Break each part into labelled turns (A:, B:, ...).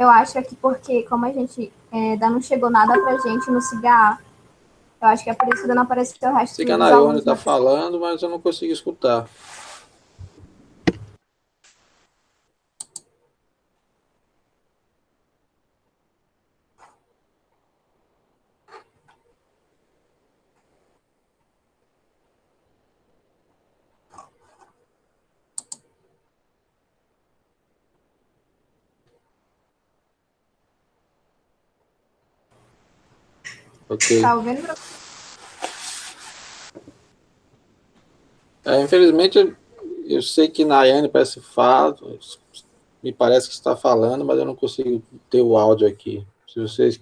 A: Eu acho que porque, como a gente ainda não chegou nada pra gente no cigarro, eu acho que é por isso que ainda não apareceu o resto
B: Sei que a
A: dos
B: Nayone
A: alunos
B: está
A: na pesquisa.
B: falando, mas eu não consigo escutar. Ok.
A: Tá ouvindo?
B: Infelizmente, eu sei que Nayane parece fala, me parece que está falando, mas eu não consigo ter o áudio aqui. Se vocês,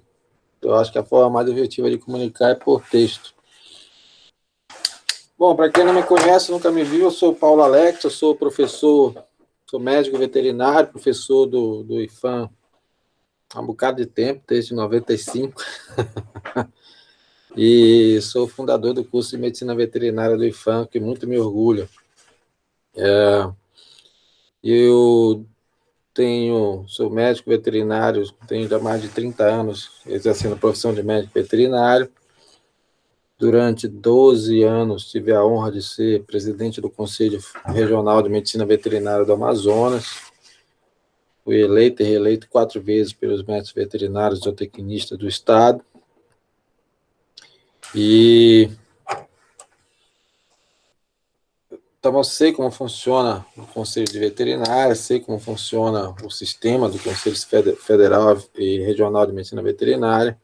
B: eu acho que a forma mais efetiva de comunicar é por texto. Bom, para quem não me conhece, nunca me viu, eu sou Paulo Alex, eu sou professor, sou médico veterinário, professor do IFAM há um bocado de tempo, desde 95, e sou fundador do curso de Medicina Veterinária do IFAM, que muito me orgulha. Eu sou médico veterinário, tenho já mais de 30 anos exercendo a profissão de médico veterinário. Durante 12 anos tive a honra de ser presidente do Conselho Regional de Medicina Veterinária do Amazonas. Fui eleito e reeleito 4 vezes pelos médicos veterinários e zootecnistas do estado. Então, eu sei como funciona o Conselho de Veterinária, sei como funciona o sistema do Conselho Federal e Regional de Medicina Veterinária.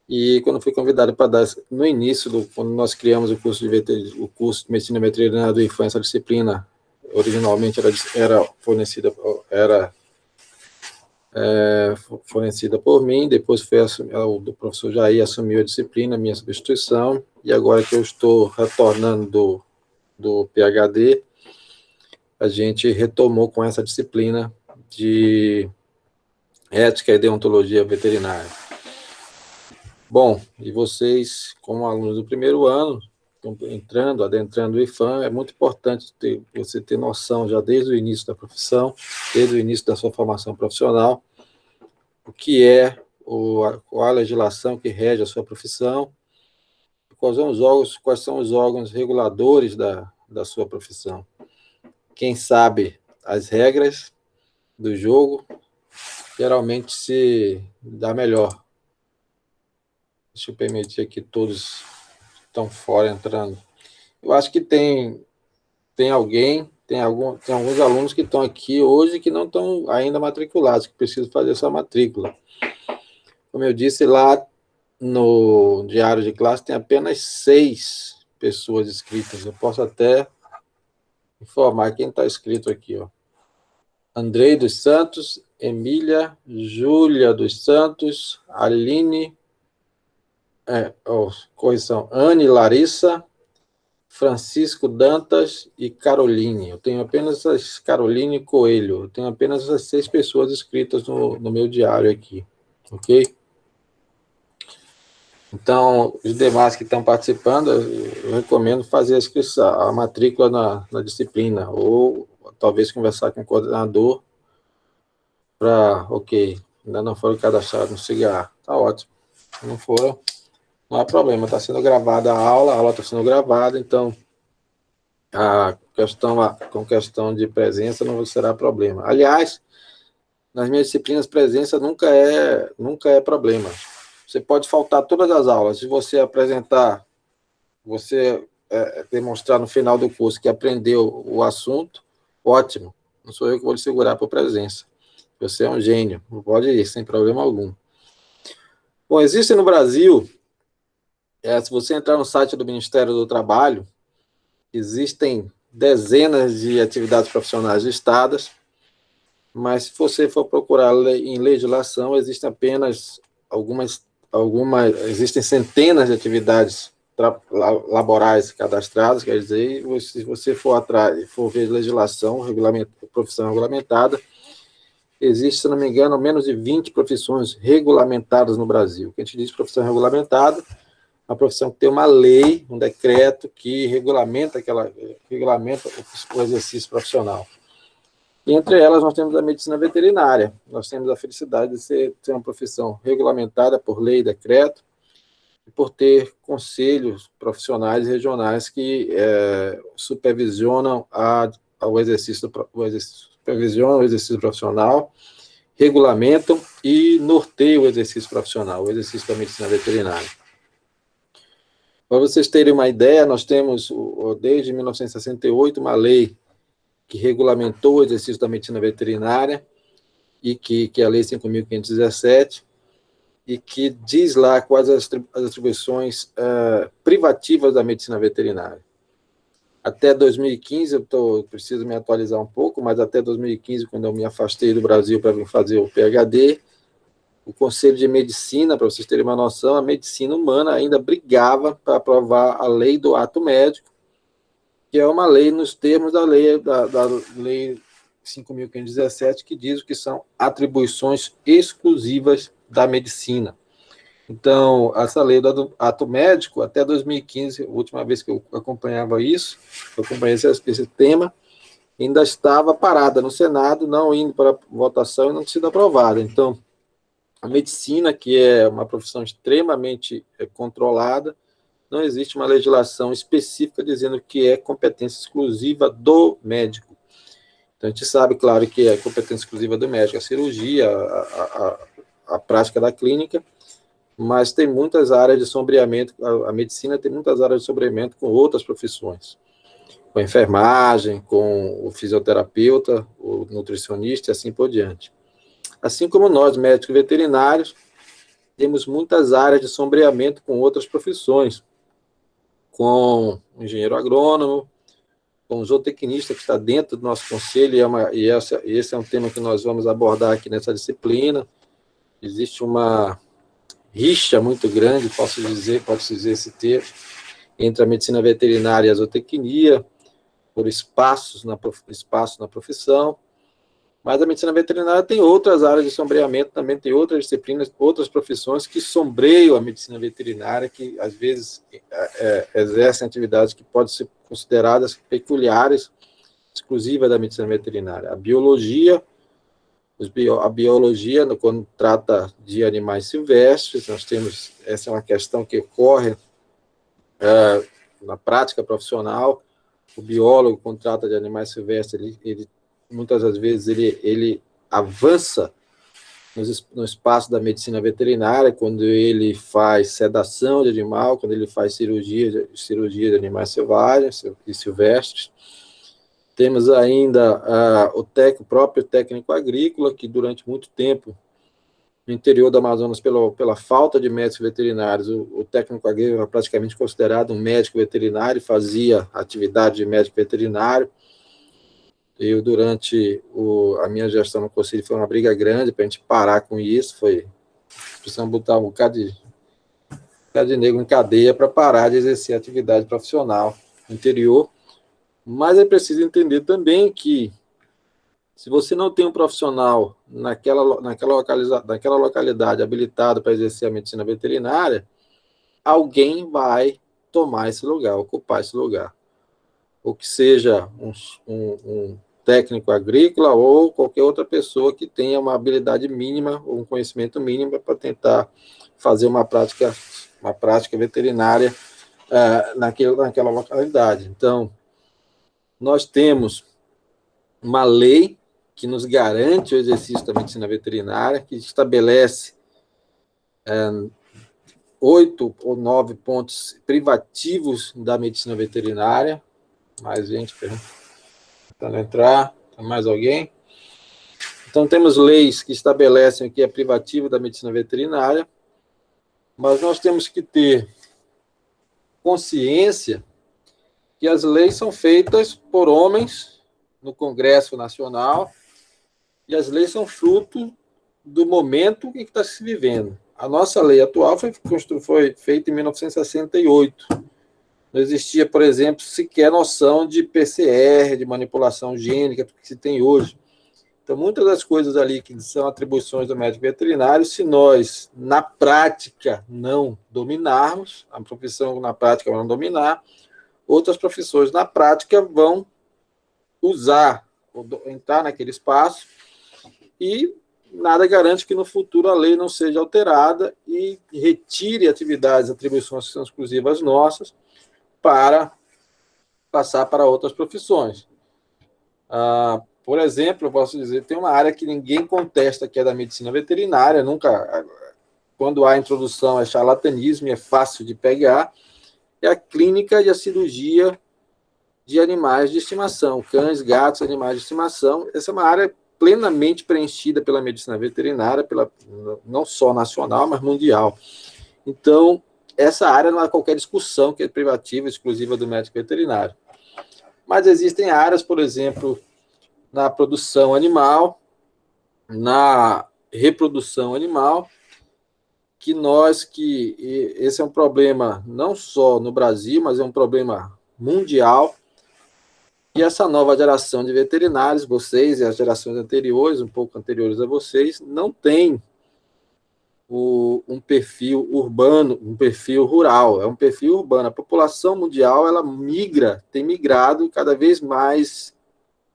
B: E quando fui convidado para dar, no início, quando nós criamos o curso de Medicina Veterinária do IFAM, essa disciplina originalmente era fornecida por mim, depois o professor Jair assumiu a disciplina, minha substituição, e agora que eu estou retornando do PhD, a gente retomou com essa disciplina de ética e deontologia veterinária. Bom, e vocês, como alunos do primeiro ano, adentrando o IFAM, é muito importante você ter noção já desde o início da profissão, desde o início da sua formação profissional, o que é qual a legislação que rege a sua profissão, quais são os órgãos reguladores da sua profissão. Quem sabe as regras do jogo geralmente se dá melhor. Deixa eu permitir aqui todos estão fora entrando. Eu acho que tem alguns alunos que estão aqui hoje que não estão ainda matriculados, que precisam fazer sua matrícula. Como eu disse, lá no diário de classe tem apenas 6 pessoas inscritas. Eu posso até informar quem está inscrito aqui, ó. Andrei dos Santos, Emília, Júlia dos Santos, Aline, correção, Anne Larissa, Francisco Dantas e Caroline. Eu tenho apenas Caroline Coelho. Eu tenho apenas essas 6 pessoas inscritas no meu diário aqui, ok? Então, os demais que estão participando, eu recomendo fazer a inscrição, a matrícula na disciplina, ou talvez conversar com o coordenador para, ok, ainda não foram cadastrados no cigarro. Tá ótimo. Se não for, não há problema. Está sendo gravada a aula está sendo gravada, então com questão de presença não será problema. Aliás, nas minhas disciplinas, presença nunca é problema. Você pode faltar todas as aulas. Se você apresentar, demonstrar no final do curso que aprendeu o assunto, ótimo. Não sou eu que vou lhe segurar por presença. Você é um gênio, pode ir, sem problema algum. Bom, existe no Brasil, se você entrar no site do Ministério do Trabalho, existem dezenas de atividades profissionais listadas, mas se você for procurar em legislação, existem apenas existem centenas de atividades laborais cadastradas, quer dizer, se você for atrás, for ver legislação, profissão regulamentada, existe, se não me engano, menos de 20 profissões regulamentadas no Brasil. O que a gente diz profissão regulamentada, a profissão que tem uma lei, um decreto que regulamenta o exercício profissional. E entre elas, nós temos a medicina veterinária. Nós temos a felicidade de ser uma profissão regulamentada por lei e decreto, e por ter conselhos profissionais regionais que supervisionam o exercício profissional, regulamentam e norteiam o exercício profissional, o exercício da medicina veterinária. Para vocês terem uma ideia, nós temos, desde 1968, uma lei que regulamentou o exercício da medicina veterinária, e que é a Lei 5.517, e que diz lá quais as atribuições privativas da medicina veterinária. Até 2015, preciso me atualizar um pouco, mas até 2015, quando eu me afastei do Brasil para vir fazer o PhD, o Conselho de Medicina, para vocês terem uma noção, a medicina humana ainda brigava para aprovar a lei do ato médico, que é uma lei nos termos da lei 5.517, que diz que são atribuições exclusivas da medicina. Então, essa lei do ato médico, até 2015, a última vez que eu acompanhava isso, eu acompanhei esse tema, ainda estava parada no Senado, não indo para votação e não tinha sido aprovada. Então, a medicina, que é uma profissão extremamente controlada, não existe uma legislação específica dizendo que é competência exclusiva do médico. Então, a gente sabe, claro, que é competência exclusiva do médico a cirurgia, a prática da clínica, mas tem muitas áreas de sombreamento, a medicina tem muitas áreas de sombreamento com outras profissões, com a enfermagem, com o fisioterapeuta, o nutricionista e assim por diante. Assim como nós, médicos veterinários, temos muitas áreas de sombreamento com outras profissões, com o engenheiro agrônomo, com o zootecnista, que está dentro do nosso conselho, e esse é um tema que nós vamos abordar aqui nessa disciplina. Existe uma rixa muito grande, posso dizer esse termo, entre a medicina veterinária e a zootecnia, por espaço na profissão, mas a medicina veterinária tem outras áreas de sombreamento, também tem outras disciplinas, outras profissões que sombreiam a medicina veterinária, que às vezes exercem atividades que podem ser consideradas peculiares, exclusivas da medicina veterinária. A biologia, quando trata de animais silvestres, nós temos, essa é uma questão que ocorre na prática profissional. O biólogo, quando trata de animais silvestres, ele muitas das vezes ele avança no espaço da medicina veterinária, quando ele faz sedação de animal, quando ele faz cirurgia de animais selvagens e silvestres. Temos ainda o próprio técnico agrícola, que durante muito tempo, no interior do Amazonas, pela falta de médicos veterinários, o técnico agrícola era praticamente considerado um médico veterinário, fazia atividade de médico veterinário. Durante a minha gestão no conselho, foi uma briga grande para a gente parar com isso, precisamos botar um bocado de negro em cadeia para parar de exercer atividade profissional no interior. Mas é preciso entender também que, se você não tem um profissional naquela localidade habilitado para exercer a medicina veterinária, alguém vai tomar esse lugar, ocupar esse lugar. Ou que seja um técnico agrícola ou qualquer outra pessoa que tenha uma habilidade mínima ou um conhecimento mínimo para tentar fazer uma prática veterinária naquela localidade. Então, nós temos uma lei que nos garante o exercício da medicina veterinária, que estabelece 8 ou 9 pontos privativos da medicina veterinária. Mais gente tentando entrar. Tem mais alguém? Então, temos leis que estabelecem o que é privativo da medicina veterinária, mas nós temos que ter consciência que as leis são feitas por homens no Congresso Nacional, e as leis são fruto do momento que está se vivendo. A nossa lei atual foi feita em 1968. Não existia, por exemplo, sequer noção de PCR, de manipulação gênica, que se tem hoje. Então, muitas das coisas ali que são atribuições do médico veterinário, se nós, na prática, não dominarmos, a profissão na prática não dominar, outras profissões na prática vão usar entrar naquele espaço, e nada garante que no futuro a lei não seja alterada e retire atividades, atribuições que são exclusivas nossas, para passar para outras profissões. Por exemplo, eu posso dizer, tem uma área que ninguém contesta, que é da medicina veterinária, nunca, quando há introdução, é charlatanismo, é fácil de pegar, é a clínica e a cirurgia de animais de estimação, cães, gatos, animais de estimação. Essa é uma área plenamente preenchida pela medicina veterinária, não só nacional, mas mundial. Então, essa área não há qualquer discussão que é privativa, exclusiva do médico veterinário. Mas existem áreas, por exemplo, na produção animal, na reprodução animal, que esse é um problema não só no Brasil, mas é um problema mundial. E essa nova geração de veterinários, vocês e as gerações anteriores, um pouco anteriores a vocês, não tem um perfil urbano, um perfil rural, é um perfil urbano. A população mundial, ela tem migrado cada vez mais.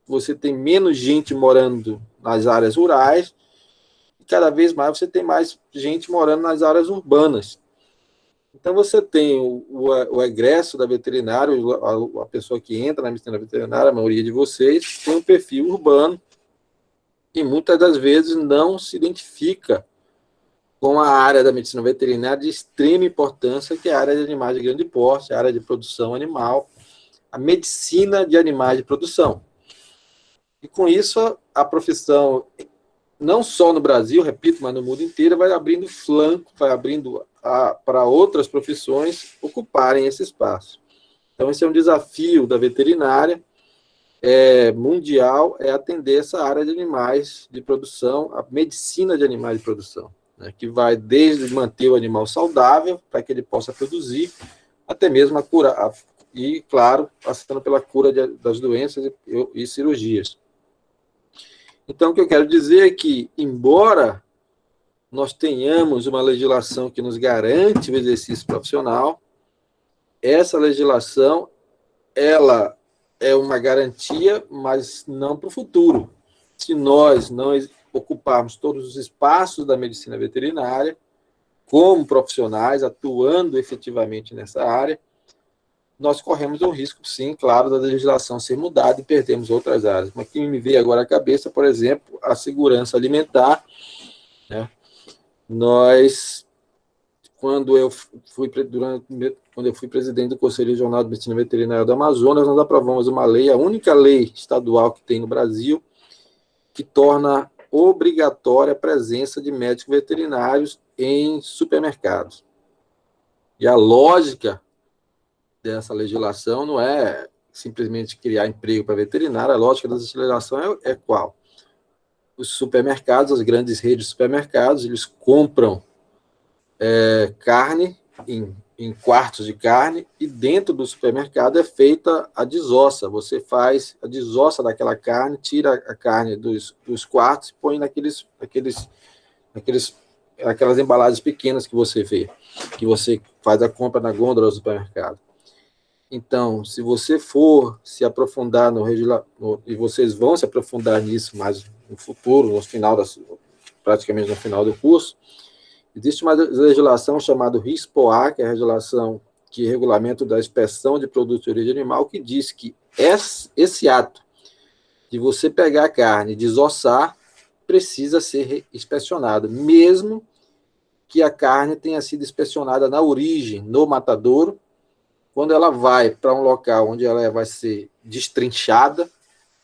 B: Você tem menos gente morando nas áreas rurais, e cada vez mais você tem mais gente morando nas áreas urbanas. Então, você tem o egresso da veterinária, a pessoa que entra na medicina veterinária, a maioria de vocês, tem um perfil urbano e muitas das vezes não se identifica com a área da medicina veterinária de extrema importância, que é a área de animais de grande porte, a área de produção animal, a medicina de animais de produção. E com isso, a profissão, não só no Brasil, repito, mas no mundo inteiro, vai abrindo flanco, vai abrindo para outras profissões ocuparem esse espaço. Então, esse é um desafio da veterinária mundial, é atender essa área de animais de produção, a medicina de animais de produção, né, que vai desde manter o animal saudável, para que ele possa produzir, até mesmo a cura, e, claro, passando pela cura das doenças e cirurgias. Então, o que eu quero dizer é que, embora nós tenhamos uma legislação que nos garante o exercício profissional, essa legislação, ela é uma garantia, mas não para o futuro. Se nós não ocuparmos todos os espaços da medicina veterinária, como profissionais, atuando efetivamente nessa área, nós corremos um risco, sim, claro, da legislação ser mudada e perdermos outras áreas. Mas que me veio agora à cabeça, por exemplo, a segurança alimentar, né? Quando eu fui presidente do Conselho Regional de Medicina Veterinária do Amazonas, nós aprovamos uma lei, a única lei estadual que tem no Brasil, que torna obrigatória a presença de médicos veterinários em supermercados. E a lógica dessa legislação não é simplesmente criar emprego para veterinário, a lógica dessa legislação é qual? Os supermercados, as grandes redes de supermercados, eles compram carne em quartos de carne, e dentro do supermercado é feita a desossa. Você faz a desossa daquela carne, tira a carne dos quartos e põe aquelas embalagens pequenas que você vê, que você faz a compra na gôndola do supermercado. Então, se você for se aprofundar e vocês vão se aprofundar nisso mais no futuro, praticamente no final do curso, existe uma legislação chamada RISPOA, que é a legislação que regulamenta da inspeção de produtos de origem animal, que diz que esse ato de você pegar a carne e desossar precisa ser inspecionado, mesmo que a carne tenha sido inspecionada na origem, no matadouro. Quando ela vai para um local onde ela vai ser destrinchada,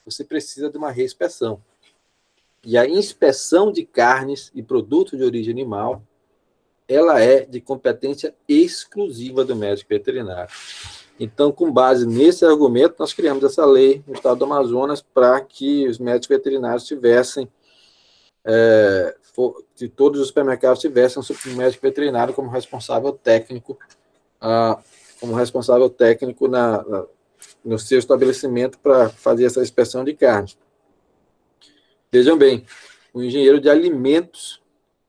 B: você precisa de uma reinspeção. E a inspeção de carnes e produtos de origem animal, ela é de competência exclusiva do médico veterinário. Então, com base nesse argumento, nós criamos essa lei no estado do Amazonas para que os médicos veterinários tivessem, que todos os supermercados tivessem um médico veterinário como responsável técnico, no seu estabelecimento para fazer essa inspeção de carnes. Vejam bem, o engenheiro de alimentos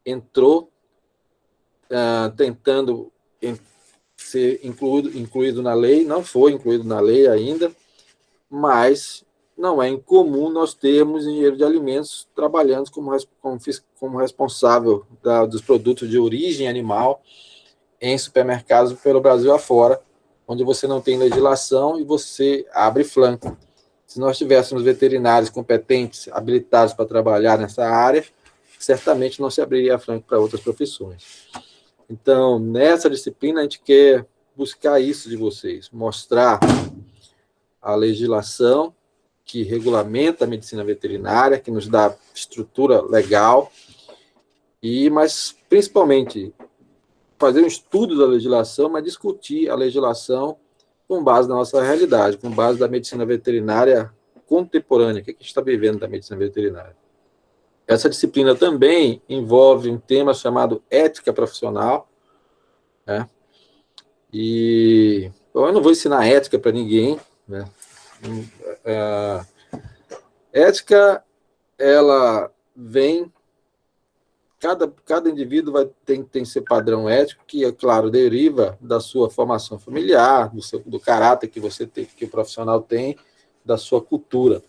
B: entrou tentando ser incluído na lei, não foi incluído na lei ainda, mas não é incomum nós termos engenheiro de alimentos trabalhando como responsável dos produtos de origem animal em supermercados pelo Brasil afora, onde você não tem legislação e você abre flanco. Se nós tivéssemos veterinários competentes, habilitados para trabalhar nessa área, certamente não se abriria flanco para outras profissões. Então, nessa disciplina, a gente quer buscar isso de vocês, mostrar a legislação que regulamenta a medicina veterinária, que nos dá estrutura legal, mas principalmente fazer um estudo da legislação, mas discutir a legislação com base na nossa realidade, com base da medicina veterinária contemporânea, que a gente está vivendo da medicina veterinária. Essa disciplina também envolve um tema chamado ética profissional, né? E eu não vou ensinar ética para ninguém, né? Ética, ela vem... Cada indivíduo tem seu padrão ético, que, é claro, deriva da sua formação familiar, do caráter que você tem, que o profissional tem, da sua cultura.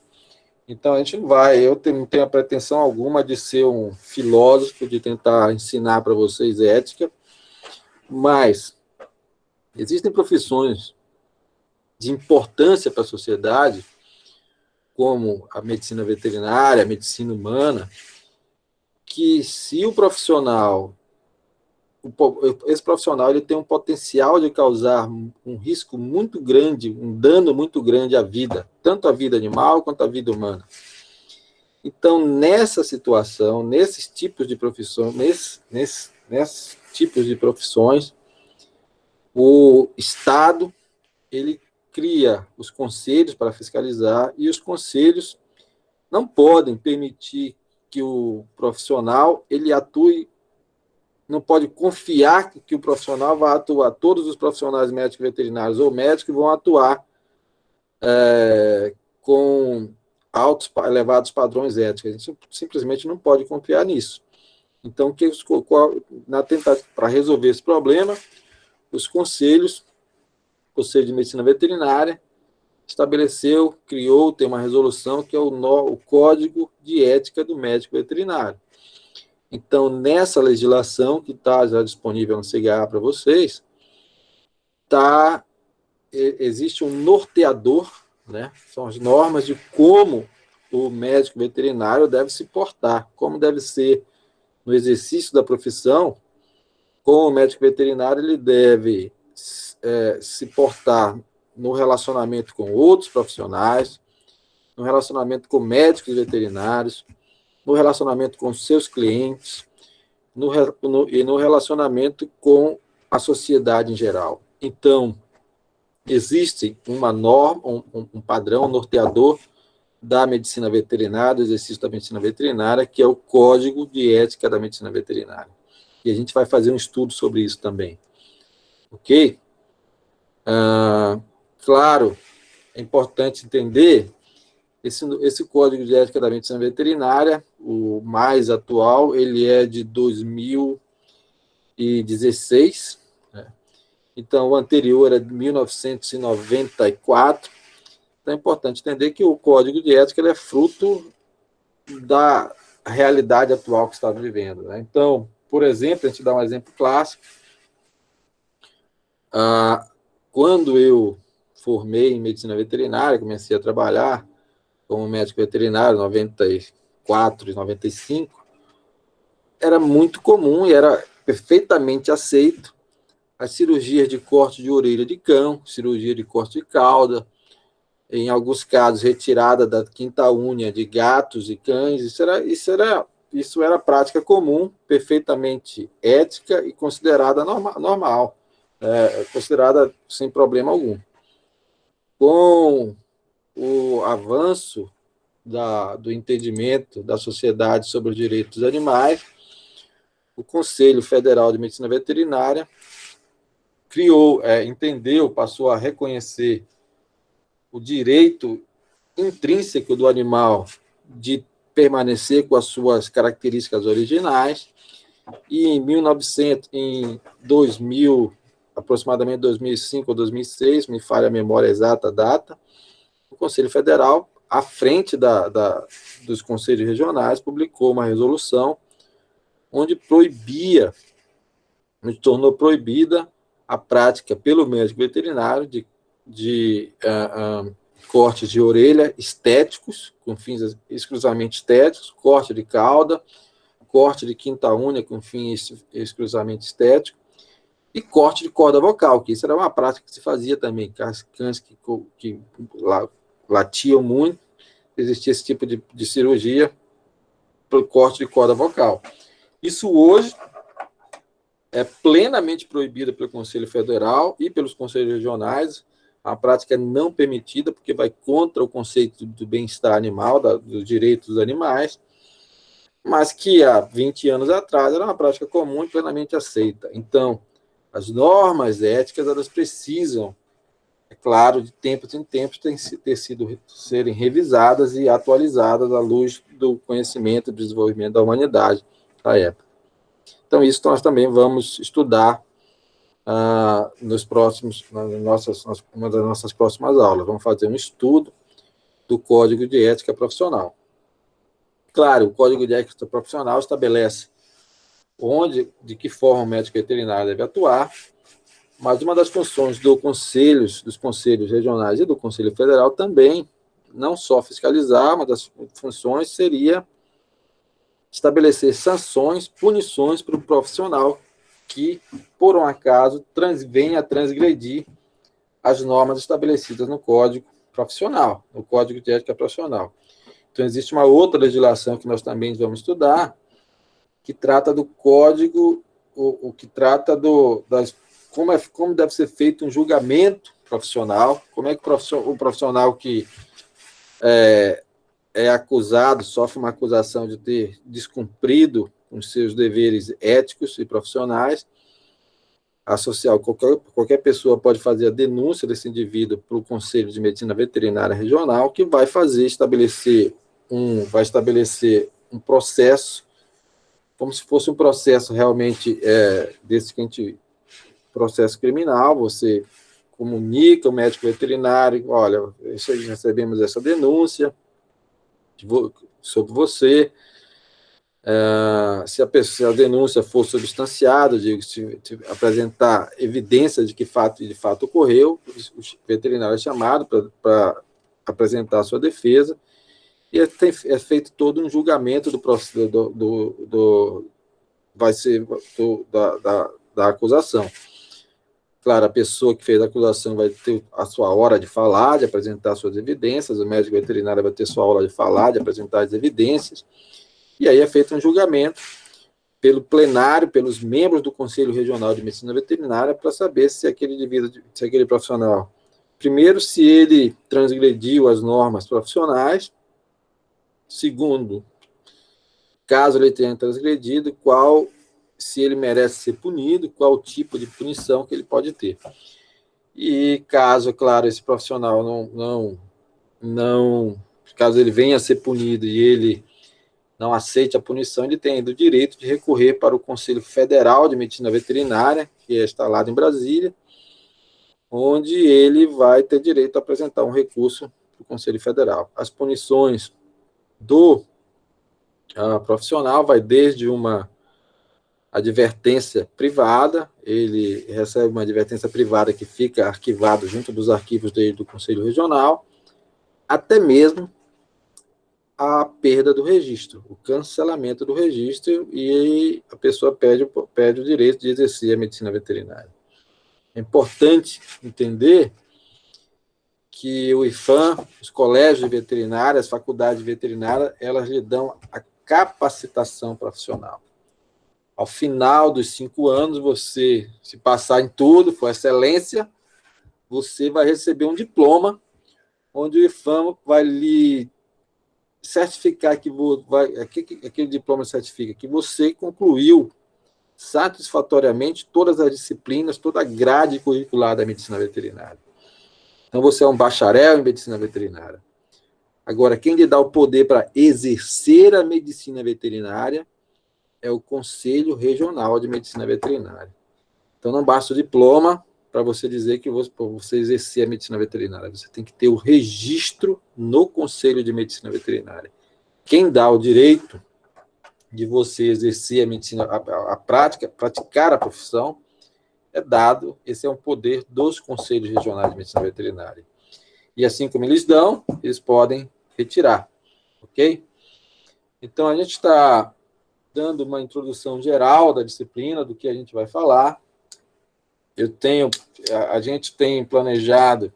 B: Então, a gente não vai... Eu não tenho a pretensão alguma de ser um filósofo, de tentar ensinar para vocês ética, mas existem profissões de importância para a sociedade, como a medicina veterinária, a medicina humana, que se o profissional, esse profissional ele tem um potencial de causar um risco muito grande, um dano muito grande à vida, tanto à vida animal quanto à vida humana. Então, nessa situação, nesses tipos de profissões, nesses tipos de profissões, o Estado ele cria os conselhos para fiscalizar, e os conselhos não podem permitir que o profissional ele atue, não pode confiar que o profissional vai atuar, todos os profissionais médicos veterinários ou médicos vão atuar com elevados padrões éticos. A gente simplesmente não pode confiar nisso. Então, na tentativa para resolver esse problema, os conselhos, o Conselho de Medicina Veterinária, criou, tem uma resolução que é o Código de Ética do Médico Veterinário. Então, nessa legislação, que está já disponível no CGA para vocês, existe um norteador, né? São as normas de como o médico veterinário deve se portar, como deve ser no exercício da profissão, como o médico veterinário ele deve se portar no relacionamento com outros profissionais, no relacionamento com médicos veterinários, no relacionamento com seus clientes, e no relacionamento com a sociedade em geral. Então, existe uma norma, um padrão norteador da medicina veterinária, do exercício da medicina veterinária, que é o Código de Ética da Medicina Veterinária. E a gente vai fazer um estudo sobre isso também. Ok? Claro, é importante entender, esse Código de Ética da Medicina Veterinária, o mais atual, ele é de 2016, né? Então, o anterior era de 1994. Então, é importante entender que o Código de Ética ele é fruto da realidade atual que estamos vivendo, né? Então, por exemplo, a gente dá um exemplo clássico. Quando eu formei em medicina veterinária, comecei a trabalhar como médico veterinário, em 94 e 95, era muito comum e era perfeitamente aceito as cirurgias de corte de orelha de cão, cirurgia de corte de cauda, em alguns casos retirada da quinta unha de gatos e cães. Isso era prática comum, perfeitamente ética e considerada normal, considerada sem problema algum. Com o avanço do entendimento da sociedade sobre os direitos dos animais, o Conselho Federal de Medicina Veterinária passou a reconhecer o direito intrínseco do animal de permanecer com as suas características originais, e em 2000, aproximadamente 2005 ou 2006, me falha a memória exata a data, o Conselho Federal à frente dos conselhos regionais, publicou uma resolução onde tornou proibida a prática pelo médico veterinário de cortes de orelha estéticos, com fins exclusivamente estéticos, corte de cauda, corte de quinta unha com fins exclusivamente estéticos, e corte de corda vocal, que isso era uma prática que se fazia também, cães que latiam muito, existia esse tipo de cirurgia para o corte de corda vocal. Isso hoje é plenamente proibida pelo Conselho Federal e pelos conselhos regionais. A prática é não permitida, porque vai contra o conceito do bem-estar animal, dos direitos dos animais, mas que há 20 anos atrás era uma prática comum e plenamente aceita. Então, as normas éticas, elas precisam, é claro, de tempos em tempos, serem revisadas e atualizadas à luz do conhecimento e do desenvolvimento da humanidade da época. Então, isso nós também vamos estudar uma das nossas próximas aulas. Vamos fazer um estudo do Código de Ética Profissional. Claro, o Código de Ética Profissional estabelece de que forma o médico veterinário deve atuar, mas uma das funções dos conselhos regionais e do Conselho Federal também, não só fiscalizar, uma das funções seria estabelecer sanções, punições para o profissional que, por um acaso, venha a transgredir as normas estabelecidas no Código Profissional, no Código de Ética Profissional. Então, existe uma outra legislação que nós também vamos estudar, que trata do código, que trata como deve ser feito um julgamento profissional, como é que o profissional que é acusado, sofre uma acusação de ter descumprido os seus deveres éticos e profissionais, qualquer pessoa pode fazer a denúncia desse indivíduo para o Conselho de Medicina Veterinária Regional, que vai estabelecer um processo, como se fosse um processo realmente processo criminal. Você comunica ao médico veterinário, olha, recebemos essa denúncia sobre você. Se a denúncia for substanciada, se apresentar evidências de que de fato ocorreu, o veterinário é chamado para apresentar a sua defesa, e é feito todo um julgamento da acusação. Claro, a pessoa que fez a acusação vai ter a sua hora de falar, de apresentar suas evidências, o médico veterinário vai ter sua hora de falar, de apresentar as evidências, e aí é feito um julgamento pelo plenário, pelos membros do Conselho Regional de Medicina Veterinária, para saber se aquele profissional, primeiro, se ele transgrediu as normas profissionais, segundo, caso ele tenha transgredido, se ele merece ser punido, qual tipo de punição que ele pode ter. E caso, claro, esse profissional caso ele venha a ser punido e ele não aceite a punição, ele tem o direito de recorrer para o Conselho Federal de Medicina Veterinária, que é instalado em Brasília, onde ele vai ter direito a apresentar um recurso para o Conselho Federal. As punições do profissional vai desde uma advertência privada, ele recebe uma advertência privada que fica arquivada junto dos arquivos do Conselho Regional, até mesmo a perda do registro, o cancelamento do registro, e a pessoa perde o direito de exercer a medicina veterinária. É importante entender que o IFAM, os colégios de veterinária, as faculdades de veterinária, elas lhe dão a capacitação profissional. Ao final dos 5 anos, você, se passar em tudo, for excelência, você vai receber um diploma, onde o IFAM vai lhe certificar aquele diploma certifica que você concluiu satisfatoriamente todas as disciplinas, toda a grade curricular da medicina veterinária. Então, você é um bacharel em medicina veterinária. Agora, quem lhe dá o poder para exercer a medicina veterinária é o Conselho Regional de Medicina Veterinária. Então, não basta o diploma para você dizer que você exercer a medicina veterinária. Você tem que ter o registro no Conselho de Medicina Veterinária. Quem dá o direito de você exercer a medicina, a prática, praticar a profissão, é dado, esse é um poder dos Conselhos Regionais de Medicina Veterinária. E assim como eles dão, eles podem retirar, ok? Então, a gente está dando uma introdução geral da disciplina, do que a gente vai falar. A gente tem planejado,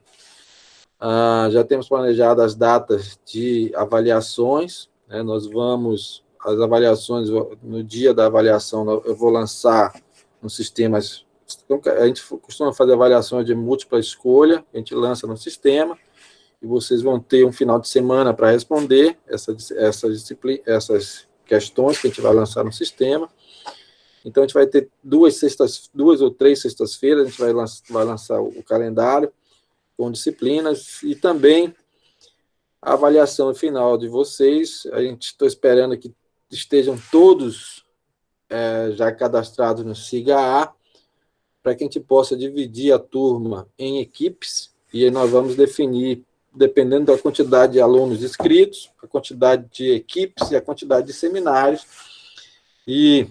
B: já temos planejado as datas de avaliações, né? As avaliações, no dia da avaliação, eu vou lançar nos sistemas, a gente costuma fazer avaliações de múltipla escolha, a gente lança no sistema, e vocês vão ter um final de semana para responder essas questões que a gente vai lançar no sistema. Então, a gente vai ter 2 ou 3 sextas-feiras, a gente vai lançar o calendário com disciplinas, e também a avaliação final de vocês. A gente está esperando que estejam todos já cadastrados no SIGA-A, para que a gente possa dividir a turma em equipes, e aí nós vamos definir, dependendo da quantidade de alunos inscritos, a quantidade de equipes e a quantidade de seminários, e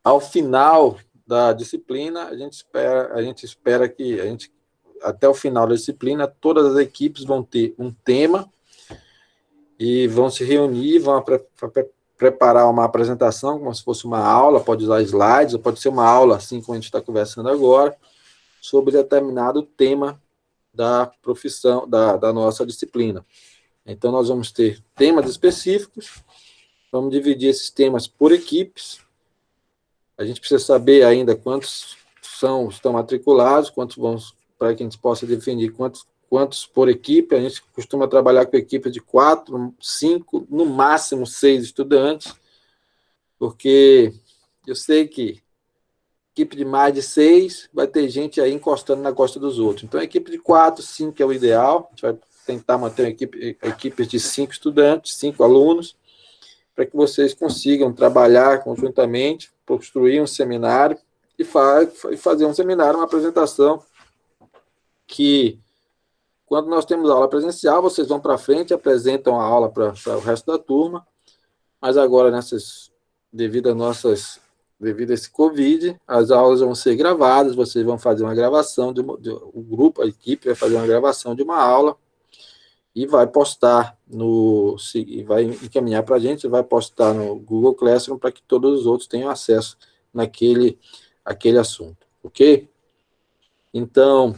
B: ao final da disciplina, a gente espera que, até o final da disciplina, todas as equipes vão ter um tema e vão se reunir, vão preparar uma apresentação, como se fosse uma aula, pode usar slides, ou pode ser uma aula, assim como a gente está conversando agora, sobre determinado tema da profissão, da nossa disciplina. Então, nós vamos ter temas específicos, vamos dividir esses temas por equipes. A gente precisa saber ainda quantos estão matriculados, para que a gente possa definir quantos por equipe. A gente costuma trabalhar com equipe de 4, 5, no máximo 6 estudantes, porque eu sei que equipe de mais de 6 vai ter gente aí encostando na costa dos outros. Então, a equipe de 4, 5 é o ideal. A gente vai tentar manter uma equipe de 5 estudantes, 5 alunos, para que vocês consigam trabalhar conjuntamente, construir um seminário e fazer um seminário, uma apresentação que, quando nós temos aula presencial, vocês vão para frente, apresentam a aula para o resto da turma, mas agora, devido a esse Covid, as aulas vão ser gravadas, vocês vão fazer uma gravação, o grupo, a equipe vai fazer uma gravação de uma aula, e vai postar vai encaminhar para a gente, vai postar no Google Classroom para que todos os outros tenham acesso àquele assunto, ok? Então,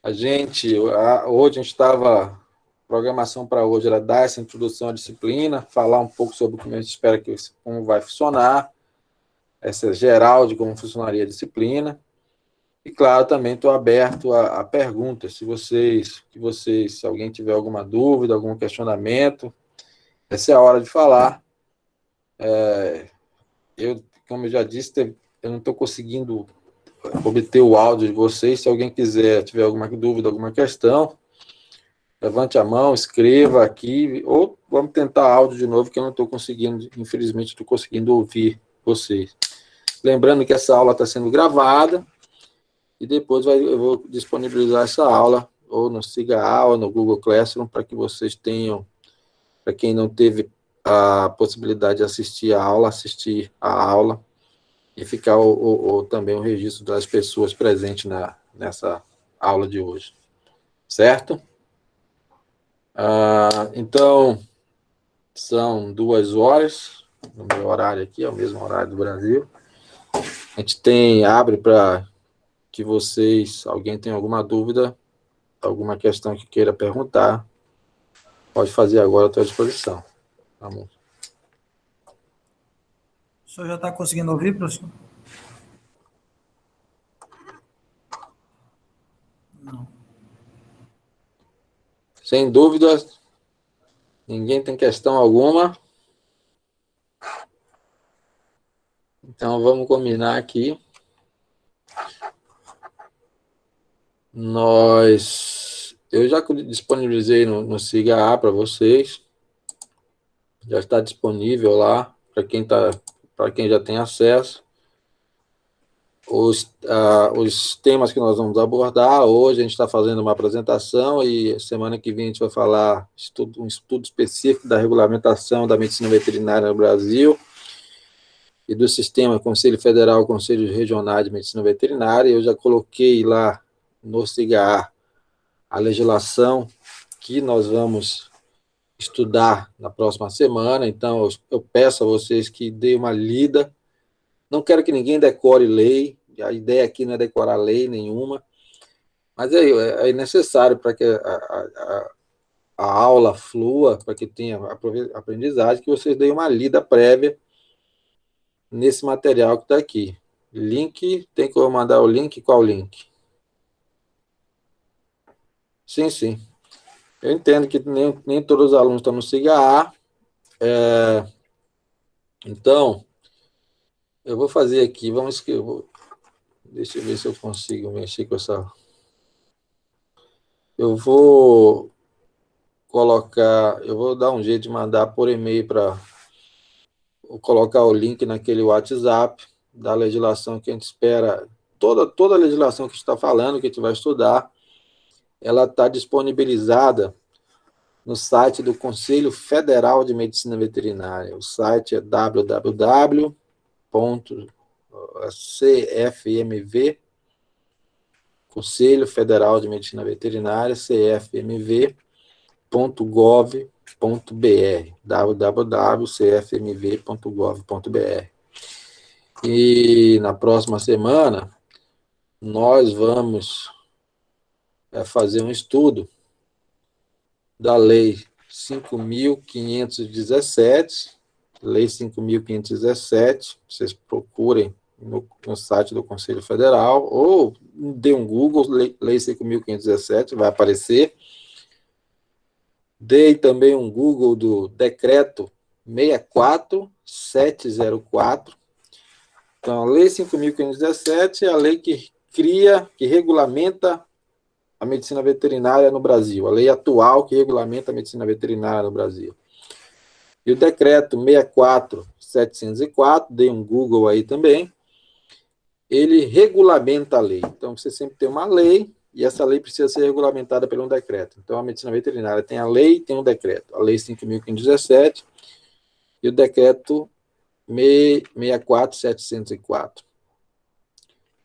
B: hoje a gente estava, programação para hoje era dar essa introdução à disciplina, falar um pouco sobre como a gente espera como vai funcionar, essa geral de como funcionaria a disciplina. E, claro, também estou aberto a perguntas, se alguém tiver alguma dúvida, algum questionamento, essa é a hora de falar. Como eu já disse, eu não estou conseguindo obter o áudio de vocês. Se alguém tiver alguma dúvida, alguma questão, levante a mão, escreva aqui, ou vamos tentar áudio de novo, que eu não estou conseguindo, infelizmente, estou conseguindo ouvir vocês. Lembrando que essa aula está sendo gravada, e depois eu vou disponibilizar essa aula, ou no SIGA-A, ou no Google Classroom, para que vocês tenham, para quem não teve a possibilidade de assistir a aula, e ficar também o registro das pessoas presentes nessa aula de hoje. Certo? Então, são 2 horas, no meu horário aqui, é o mesmo horário do Brasil. A gente abre para que alguém tem alguma dúvida, alguma questão que queira perguntar, pode fazer agora, estou à disposição. Vamos.
C: O senhor já está conseguindo ouvir, professor? Não.
B: Sem dúvidas, ninguém tem questão alguma. Então, vamos combinar aqui. Eu já disponibilizei no SIGA-A para vocês. Já está disponível lá para quem já tem acesso. os temas que nós vamos abordar. Hoje a gente está fazendo uma apresentação e semana que vem a gente vai falar um estudo específico da regulamentação da medicina veterinária no Brasil e do sistema Conselho Federal, Conselhos Regionais de Medicina Veterinária. Eu já coloquei lá no SIGA a legislação que nós vamos estudar na próxima semana, então eu peço a vocês que deem uma lida. Não quero que ninguém decore lei, a ideia aqui não é decorar lei nenhuma, mas é necessário para que a aula flua, para que tenha aprendizagem, que vocês deem uma lida prévia nesse material que está aqui. Link, tem que eu mandar o link? Qual link? Sim, sim. Eu entendo que nem todos os alunos estão no SIGA. Então, eu vou fazer aqui, deixa eu ver se eu consigo mexer com essa. Eu vou dar um jeito de mandar por e-mail para colocar o link naquele WhatsApp da legislação que a gente espera. Toda a legislação que a gente está falando, que a gente vai estudar, ela está disponibilizada no site do Conselho Federal de Medicina Veterinária. O site é www.cfmv, Conselho Federal de Medicina Veterinária, cfmv.gov.br, www.cfmv.gov.br. E na próxima semana, nós vamos fazer um estudo da Lei 5.517, Lei 5.517, vocês procurem no site do Conselho Federal, ou dê um Google, Lei 5.517, vai aparecer. Dei também um Google do Decreto 64704. Então, a Lei 5.517 é a lei que regulamenta a medicina veterinária no Brasil, a lei atual que regulamenta a medicina veterinária no Brasil. E o Decreto 64704, dei um Google aí também, ele regulamenta a lei. Então, você sempre tem uma lei, e essa lei precisa ser regulamentada por um decreto. Então, a medicina veterinária tem a lei e tem um decreto. A Lei 5.517 e o Decreto 64704.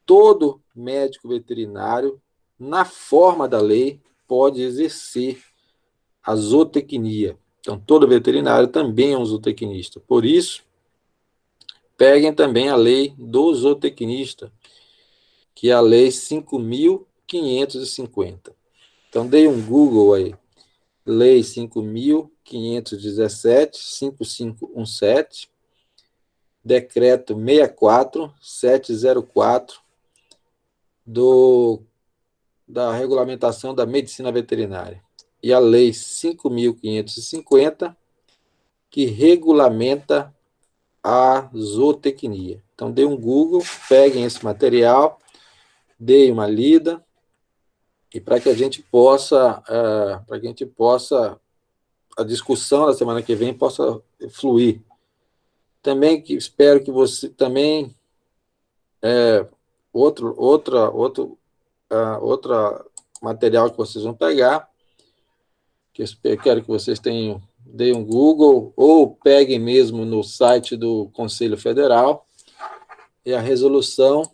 B: Todo médico veterinário, na forma da lei, pode exercer a zootecnia. Então, todo veterinário também é um zootecnista. Por isso, peguem também a lei do zootecnista, que é a Lei 5.550. Então, dei um Google aí, Lei 5.517, 5517, Decreto 64704, da regulamentação da medicina veterinária. E a Lei 5.550, que regulamenta a zootecnia. Então, dê um Google, peguem esse material, deem uma lida, e para que a gente possa, a discussão da semana que vem possa fluir. Também espero que você também, outro material que vocês vão pegar, que eu quero que vocês deem um Google, ou peguem mesmo no site do Conselho Federal, e a resolução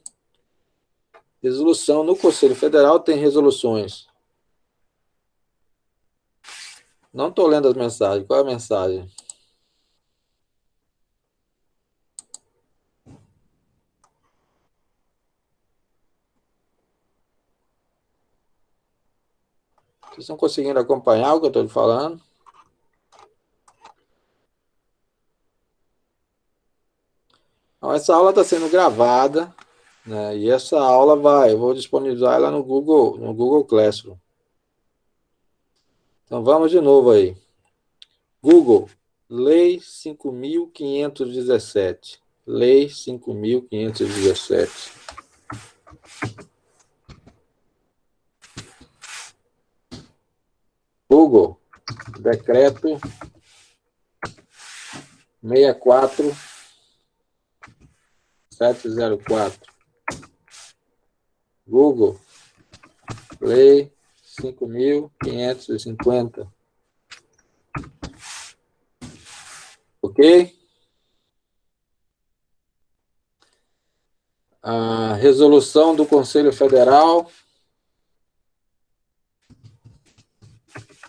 B: no Conselho Federal tem resoluções. Não estou lendo as mensagens. Qual é a mensagem? Vocês estão conseguindo acompanhar o que eu estou falando? Então, essa aula está sendo gravada, né, e essa aula eu vou disponibilizar ela no Google Classroom. Então, vamos de novo aí. Google, Lei 5.517. Lei 5.517. Google, Decreto 64704. Google, Play, 5.550. Ok? A resolução do Conselho Federal.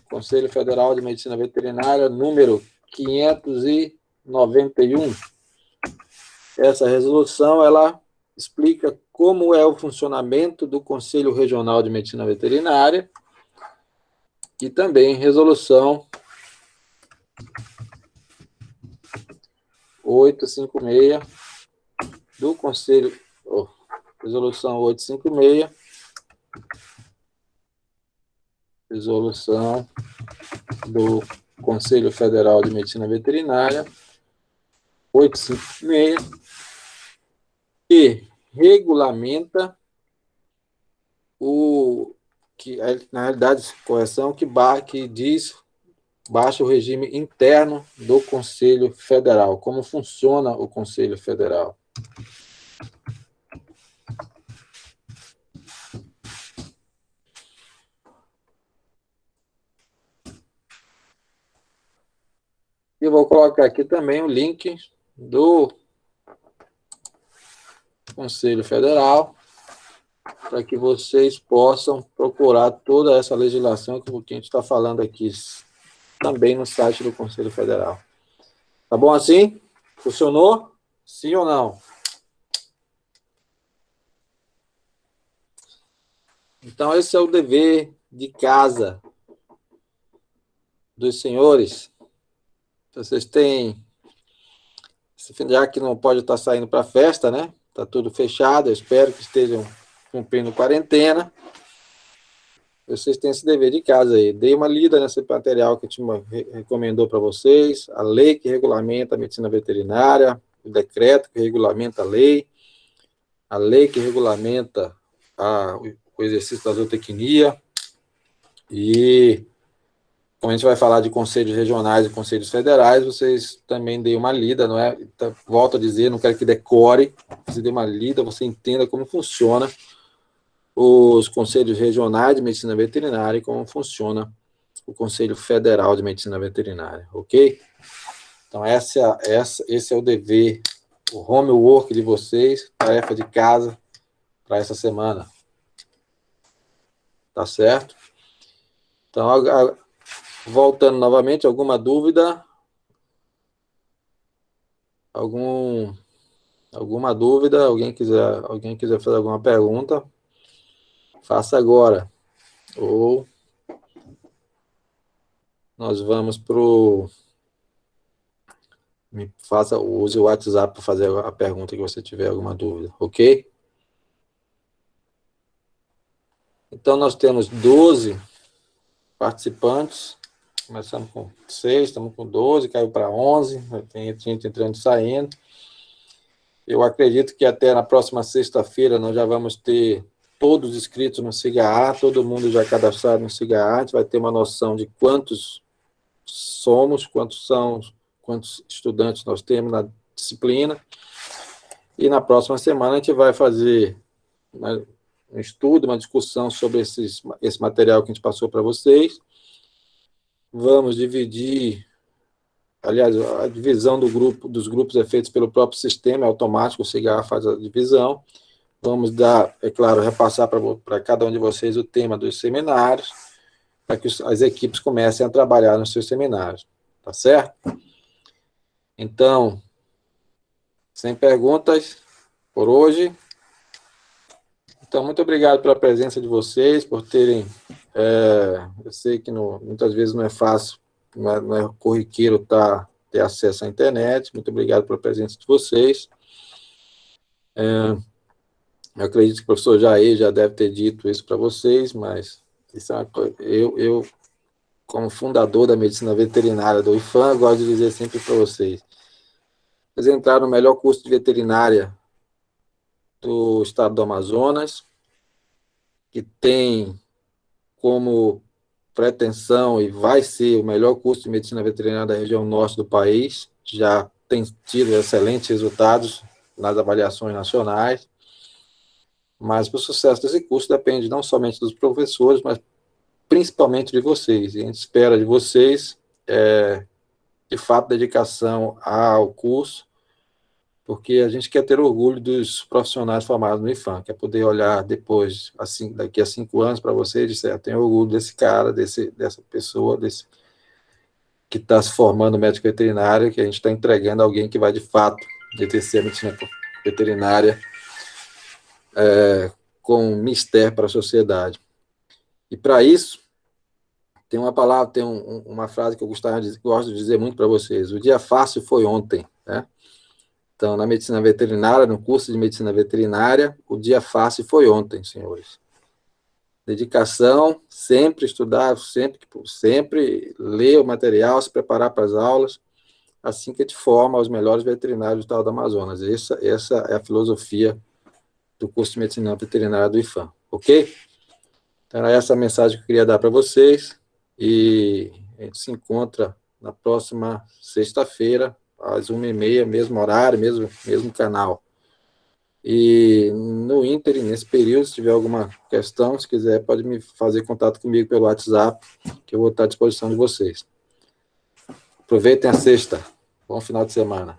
B: Conselho Federal de Medicina Veterinária, número 591. Essa resolução, ela explica como é o funcionamento do Conselho Regional de Medicina Veterinária e também resolução 856 do Conselho, resolução 856, resolução do Conselho Federal de Medicina Veterinária 856, que regulamenta o que, na realidade, correção, que diz baixa o regime interno do Conselho Federal, como funciona o Conselho Federal. E vou colocar aqui também o link do Conselho Federal, para que vocês possam procurar toda essa legislação que a gente está falando aqui, também no site do Conselho Federal. Tá bom assim? Funcionou? Sim ou não? Então, esse é o dever de casa dos senhores. Vocês têm, já que não pode estar saindo para a festa, né? Está tudo fechado, eu espero que estejam cumprindo quarentena. Vocês têm esse dever de casa aí. Dei uma lida nesse material que a gente recomendou para vocês, a lei que regulamenta a medicina veterinária, o decreto que regulamenta a lei que regulamenta o exercício da zootecnia, e como a gente vai falar de conselhos regionais e conselhos federais, vocês também deem uma lida, não é? Volto a dizer, não quero que decore, você dê uma lida, você entenda como funciona os conselhos regionais de medicina veterinária e como funciona o Conselho Federal de Medicina Veterinária, ok? Então, esse é o dever, o homework de vocês, tarefa de casa para essa semana. Tá certo? Então, voltando novamente, alguma dúvida? Alguma dúvida? Alguém quiser fazer alguma pergunta? Faça agora. Ou nós vamos use o WhatsApp para fazer a pergunta que você tiver alguma dúvida, ok? Então, nós temos 12 participantes. Começamos com 6, estamos com 12, caiu para 11, tem gente entrando e saindo. Eu acredito que até na próxima sexta-feira nós já vamos ter todos inscritos no SIGA-A, todo mundo já cadastrado no SIGA-A, a gente vai ter uma noção de quantos somos, quantos estudantes nós temos na disciplina, e na próxima semana a gente vai fazer um estudo, uma discussão sobre esse material que a gente passou para vocês. Vamos dividir, aliás, a divisão dos grupos é feita pelo próprio sistema, é automático, o SIGA faz a divisão. Vamos dar, é claro, repassar para cada um de vocês o tema dos seminários, para que as equipes comecem a trabalhar nos seus seminários, tá certo? Então, sem perguntas por hoje. Então, muito obrigado pela presença de vocês, por terem... eu sei que muitas vezes não é fácil, não é corriqueiro ter acesso à internet. Muito obrigado pela presença de vocês. Eu acredito que o professor Jair já deve ter dito isso para vocês, mas isso é uma coisa, eu, como fundador da medicina veterinária do IFAM, gosto de dizer sempre para vocês: vocês entraram no melhor curso de veterinária do estado do Amazonas, que tem como pretensão e vai ser o melhor curso de medicina veterinária da região norte do país, já tem tido excelentes resultados nas avaliações nacionais. Mas o sucesso desse curso depende não somente dos professores, mas principalmente de vocês. E a gente espera de vocês, de fato, dedicação ao curso, porque a gente quer ter orgulho dos profissionais formados no IFAM, quer poder olhar depois, assim, daqui a 5 anos, para vocês e dizer, tenho orgulho desse cara, dessa pessoa, que está se formando médico veterinário, que a gente está entregando a alguém que vai, de fato, exercer a medicina veterinária com mistério para a sociedade. E, para isso, tem uma palavra, tem uma frase que eu gosto de dizer muito para vocês. O dia fácil foi ontem, né? Então, na medicina veterinária, no curso de medicina veterinária, o dia fácil foi ontem, senhores. Dedicação, sempre estudar, sempre ler o material, se preparar para as aulas, assim que a gente forma os melhores veterinários do estado do Amazonas. Essa é a filosofia do curso de medicina veterinária do IFAM, ok? Então, era essa a mensagem que eu queria dar para vocês, e a gente se encontra na próxima sexta-feira, às 1h30, mesmo horário, mesmo canal. E no ínterim, nesse período, se tiver alguma questão, se quiser, pode me fazer contato comigo pelo WhatsApp, que eu vou estar à disposição de vocês. Aproveitem a sexta. Bom final de semana.